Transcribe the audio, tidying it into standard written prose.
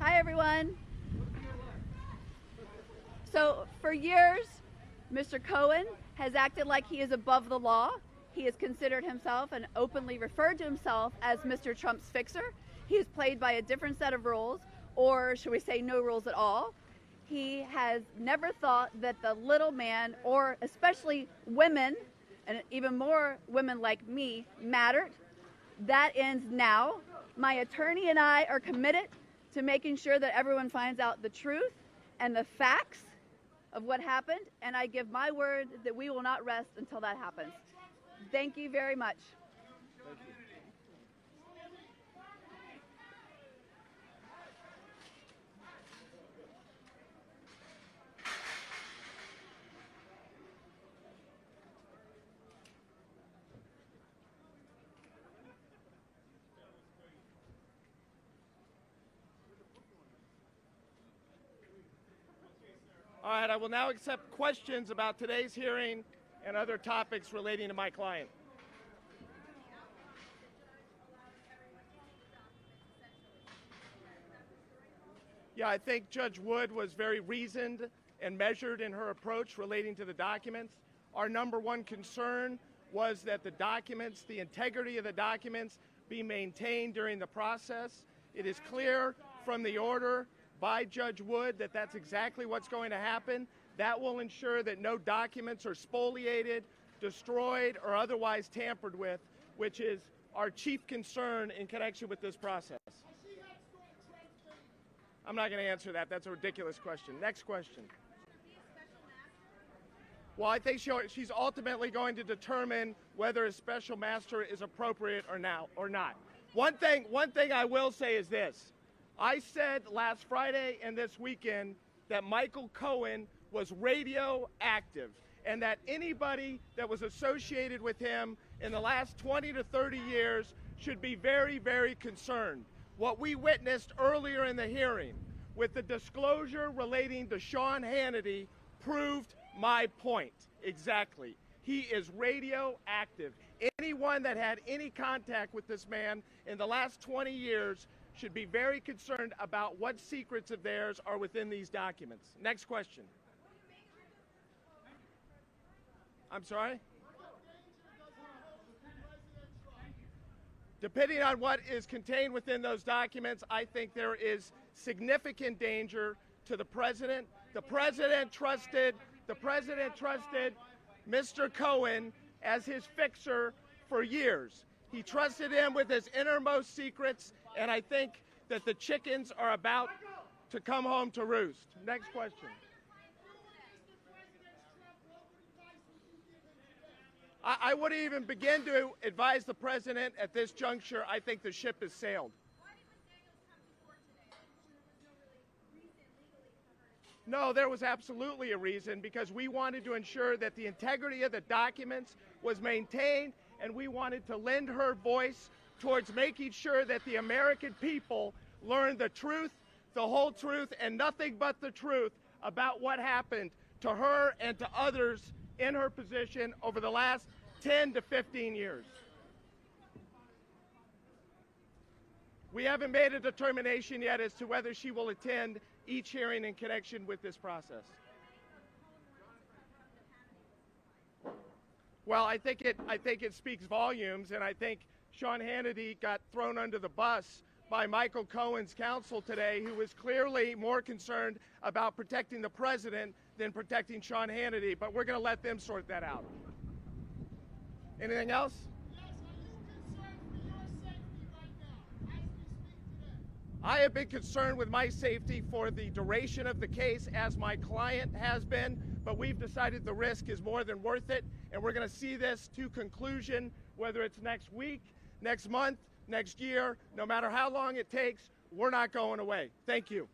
Hi, everyone. So for years, Mr. Cohen has acted like he is above the law. He has considered himself and openly referred to himself as Mr. Trump's fixer. He is played by a different set of rules, or should we say no rules at all. He has never thought that the little man, or especially women, and even more women like me, mattered. That ends now. My attorney and I are committed to making sure that everyone finds out the truth and the facts of what happened, and I give my word that we will not rest until that happens. Thank you very much. Thank you. All right, I will now accept questions about today's hearing and other topics relating to my client. Yeah, I think Judge Wood was very reasoned and measured in her approach relating to the documents. Our number one concern was that the documents, the integrity of the documents, be maintained during the process. It is clear from the order by Judge Wood that that's exactly what's going to happen. That will ensure that no documents are spoliated, destroyed, or otherwise tampered with, which is our chief concern in connection with this process. I'm not going to answer that. That's a ridiculous question. Next question. Well, I think she's ultimately going to determine whether a special master is appropriate or not. One thing I will say is this. I said last Friday and this weekend that Michael Cohen was radioactive and that anybody that was associated with him in the last 20 to 30 years should be very, very concerned. What we witnessed earlier in the hearing with the disclosure relating to Sean Hannity proved my point exactly. He is radioactive. Anyone that had any contact with this man in the last 20 years should be very concerned about what secrets of theirs are within these documents. Next question. I'm sorry? Depending on what is contained within those documents, I think there is significant danger to the president. The president trusted Mr. Cohen as his fixer for years. He trusted him with his innermost secrets, and I think that the chickens are about to come home to roost. Next question. I wouldn't even begin to advise the president at this juncture. I think the ship has sailed. No, there was absolutely a reason, because we wanted to ensure that the integrity of the documents was maintained, and we wanted to lend her voice towards making sure that the American people learned the truth, the whole truth, and nothing but the truth about what happened to her and to others in her position over the last 10 to 15 years. We haven't made a determination yet as to whether she will attend each hearing in connection with this process. Well, I think it speaks volumes, and I think Sean Hannity got thrown under the bus by Michael Cohen's counsel today, who was clearly more concerned about protecting the president than protecting Sean Hannity, but we're going to let them sort that out. Anything else? Yes, are you concerned for your safety right now, as we speak today? I have been concerned with my safety for the duration of the case, as my client has been, but we've decided the risk is more than worth it, and we're going to see this to conclusion, whether it's next week, next month, next year, no matter how long it takes, we're not going away. Thank you.